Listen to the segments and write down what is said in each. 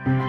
लालकुआं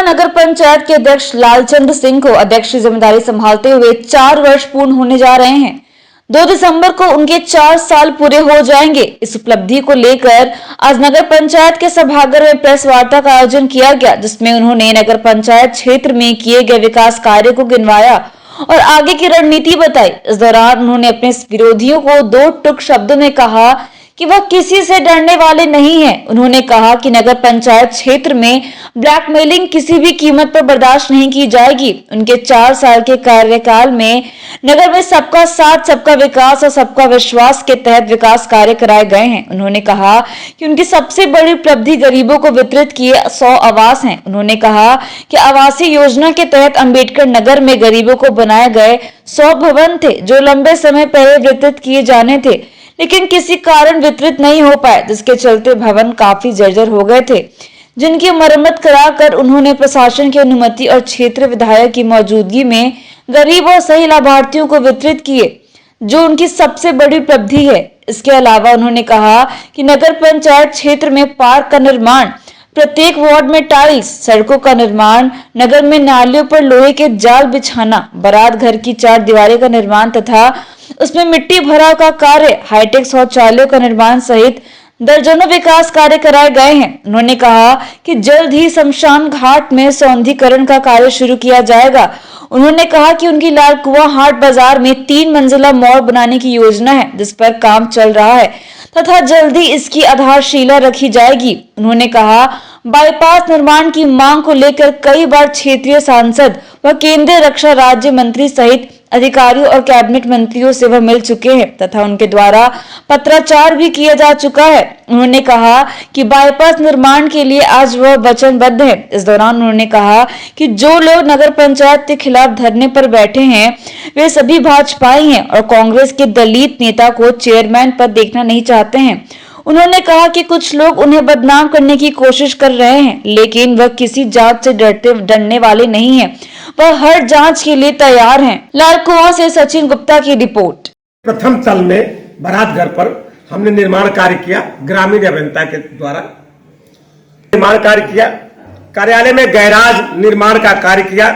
नगर पंचायत के अध्यक्ष लालचंद्र सिंह को अध्यक्ष की जिम्मेदारी संभालते हुए 4 वर्ष पूर्ण होने जा रहे हैं। 2 दिसंबर को उनके 4 साल पूरे हो जाएंगे। इस उपलब्धि को लेकर आज नगर पंचायत के सभागार में प्रेस वार्ता का आयोजन किया गया, जिसमें उन्होंने नगर पंचायत क्षेत्र में किए गए विकास कार्य को गिनवाया और आगे की रणनीति बताई। इस दौरान उन्होंने अपने विरोधियों को 2 टूक शब्दों में कहा कि वह किसी से डरने वाले नहीं हैं। उन्होंने कहा कि नगर पंचायत क्षेत्र में ब्लैकमेलिंग किसी भी कीमत पर बर्दाश्त नहीं की जाएगी। उनके 4 साल के कार्यकाल में नगर में सबका साथ, सबका विकास और सबका विश्वास के तहत विकास कार्य कराए गए हैं। उन्होंने कहा कि उनकी सबसे बड़ी उपलब्धि गरीबों को वितरित किए 100 आवास हैं। उन्होंने कहा कि आवासीय योजना के तहत अंबेडकर नगर में गरीबों को बनाए गए 100 भवन थे, जो लंबे समय पहले वितरित किए जाने थे, लेकिन किसी कारण वितरित नहीं हो पाए, जिसके चलते भवन काफी जर्जर हो गए थे, जिनकी मरम्मत कराकर उन्होंने प्रशासन की अनुमति और क्षेत्र विधायक की मौजूदगी में गरीब और सही लाभार्थियों को वितरित किए, जो उनकी सबसे बड़ी उपलब्धि है। इसके अलावा उन्होंने कहा कि नगर पंचायत क्षेत्र में पार्क का निर्माण, प्रत्येक वार्ड में टाइल्स, सड़कों का निर्माण, नगर में नालियों पर लोहे के जाल बिछाना, बारात घर की 4 दीवारें का निर्माण तथा उसमें मिट्टी भराव का कार्य, हाईटेक शौचालयों का निर्माण सहित दर्जनों विकास कार्य कराए गए हैं। उन्होंने कहा कि जल्द ही शमशान घाट में सौंदर्यीकरण का कार्य शुरू किया जाएगा। उन्होंने कहा कि उनकी लालकुआं हाट बाजार में 3 मंजिला मॉल बनाने की योजना है, जिस पर काम चल रहा है तथा जल्द ही इसकी आधारशिला रखी जाएगी। उन्होंने कहा बाईपास निर्माण की मांग को लेकर कई बार क्षेत्रीय सांसद व केंद्रीय रक्षा राज्य मंत्री सहित अधिकारियों और कैबिनेट मंत्रियों से वह मिल चुके हैं तथा उनके द्वारा पत्राचार भी किया जा चुका है। उन्होंने कहा कि बाईपास निर्माण के लिए आज वह वचनबद्ध है। इस दौरान उन्होंने कहा कि जो लोग नगर पंचायत के खिलाफ धरने पर बैठे हैं, वे सभी भाजपाई हैं और कांग्रेस के दलित नेता को चेयरमैन पद देखना नहीं चाहते हैं। उन्होंने कहा कि कुछ लोग उन्हें बदनाम करने की कोशिश कर रहे हैं, लेकिन वह किसी जांच से डरने वाले नहीं हैं। वह हर जांच के लिए तैयार हैं। लालकुआं से सचिन गुप्ता की रिपोर्ट। प्रथम तल में बारात घर पर हमने निर्माण कार्य किया, ग्रामीण अभियंता के द्वारा निर्माण कार्य किया। कार्यालय में गैराज निर्माण का कार्य किया।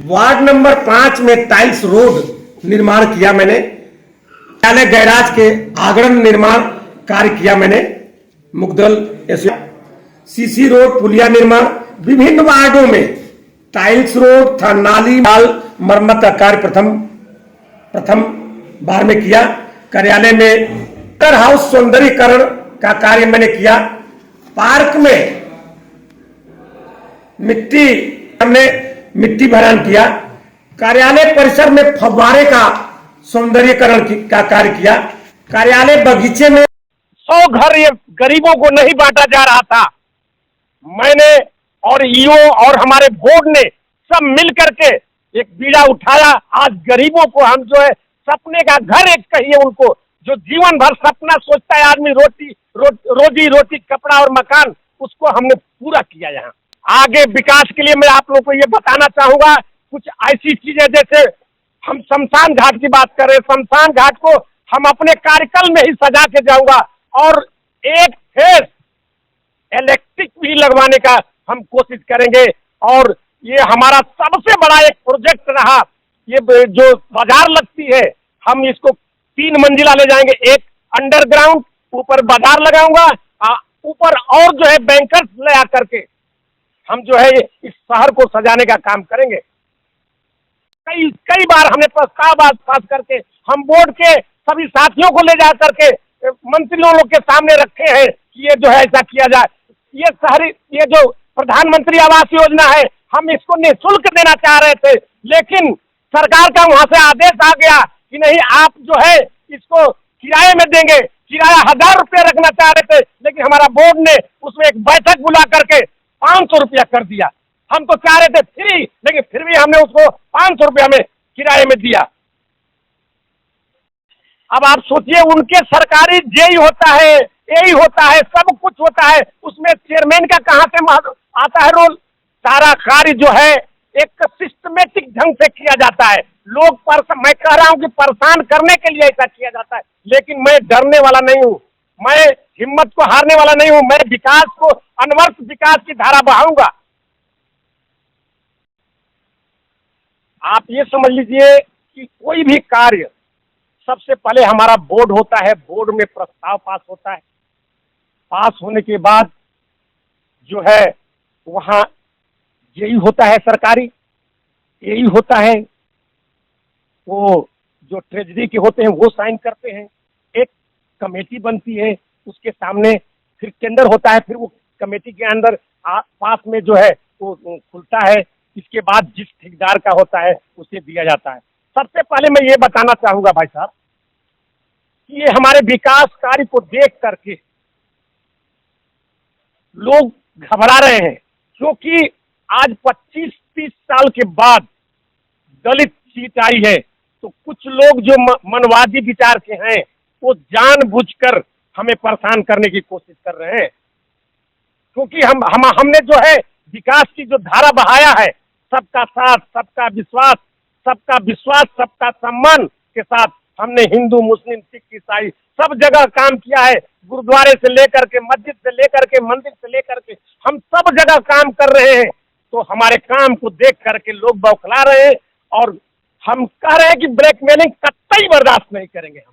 वार्ड नंबर 5 में टाइल्स रोड निर्माण किया मैंने। कार्यालय गैराज के आंगन निर्माण कार्य किया मैंने। मुगदल सीसी रोड पुलिया निर्माण, विभिन्न वार्डों में टाइल्स रोड था, नाली नाल मरम्मत का कार्य प्रथम बार में किया। कार्यालय में हाउस सौंदर्यीकरण का कार्य मैंने किया। पार्क में हमने मिट्टी भरान किया। कार्यालय परिसर में फव्वारे का सौंदर्यीकरण का कार्य किया। कार्यालय बगीचे में 100 घर ये गरीबों को नहीं बांटा जा रहा था। मैंने और ईओ और हमारे बोर्ड ने सब मिल करके एक बीड़ा उठाया। आज गरीबों को हम जो है सपने का घर एक कहिए उनको, जो जीवन भर सपना सोचता है आदमी, रोजी रोटी कपड़ा और मकान, उसको हमने पूरा किया। यहाँ आगे विकास के लिए मैं आप लोगों को ये बताना चाहूंगा, कुछ ऐसी चीजें जैसे हम शमशान घाट की बात करें, शमशान घाट को हम अपने कार्यकाल में ही सजा के जाऊंगा और एक फेस इलेक्ट्रिक भी लगवाने का हम कोशिश करेंगे। और ये हमारा सबसे बड़ा एक प्रोजेक्ट रहा, ये जो बाजार लगती है, हम इसको 3 मंजिला ले जाएंगे। एक अंडरग्राउंड, ऊपर बाजार लगाऊंगा, ऊपर और जो है बैंकर्स ले आकर के हम जो है इस शहर को सजाने का काम करेंगे। कई बार हमने प्रस्ताव पास करके हम बोर्ड के सभी साथियों को ले जा करके मंत्रियों लोग के सामने रखे हैं कि ये जो है ऐसा किया जाए। ये जो प्रधानमंत्री आवास योजना है, हम इसको निःशुल्क देना चाह रहे थे, लेकिन सरकार का वहां से आदेश आ गया कि नहीं, आप जो है इसको किराए में देंगे। किराया 1000 रुपया रखना चाह रहे थे, लेकिन हमारा बोर्ड ने उसमें एक बैठक बुला करके 500 रुपया कर दिया। हम तो चाह रहे थे फ्री, लेकिन फिर भी हमने उसको 500 रुपया में किराए में दिया। अब आप सोचिए, उनके सरकारी जेई होता है, यही होता है, सब कुछ होता है, उसमें चेयरमैन का कहां से आता है रोल। सारा कार्य जो है एक सिस्टमेटिक ढंग से किया जाता है। लोग मैं कह रहा हूं कि परेशान करने के लिए ऐसा किया जाता है, लेकिन मैं डरने वाला नहीं हूं, मैं हिम्मत को हारने वाला नहीं हूं, मैं विकास को, अनवर्त विकास की धारा बहाऊंगा। आप ये समझ लीजिए कि कोई भी कार्य सबसे पहले हमारा बोर्ड होता है, बोर्ड में प्रस्ताव पास होता है, पास होने के बाद जो है वहां यही होता है सरकारी, यही होता है, वो जो ट्रेजरी के होते हैं वो साइन करते हैं, एक कमेटी बनती है, उसके सामने फिर टेंडर होता है, फिर वो कमेटी के अंदर पास में जो है वो खुलता है, इसके बाद जिस ठेकेदार का होता है उसे दिया जाता है। सबसे पहले मैं ये बताना चाहूंगा भाई साहब कि ये हमारे विकास कार्य को देख करके लोग घबरा रहे हैं, क्योंकि आज 25-30 साल के बाद दलित सीट आई है, तो कुछ लोग जो मनवादी विचार के हैं वो जानबूझकर हमें परेशान करने की कोशिश कर रहे हैं, क्योंकि हमने जो है विकास की जो धारा बहाया है, सबका साथ, सबका विश्वास, सबका सम्मान के साथ हमने हिंदू, मुस्लिम, सिख, ईसाई सब जगह काम किया है, गुरुद्वारे से लेकर के, मस्जिद से लेकर के, मंदिर से लेकर के हम सब जगह काम कर रहे हैं। तो हमारे काम को देख करके लोग बौखला रहे हैं और हम कह रहे हैं कि ब्लैकमेलिंग कतई बर्दाश्त नहीं करेंगे हम।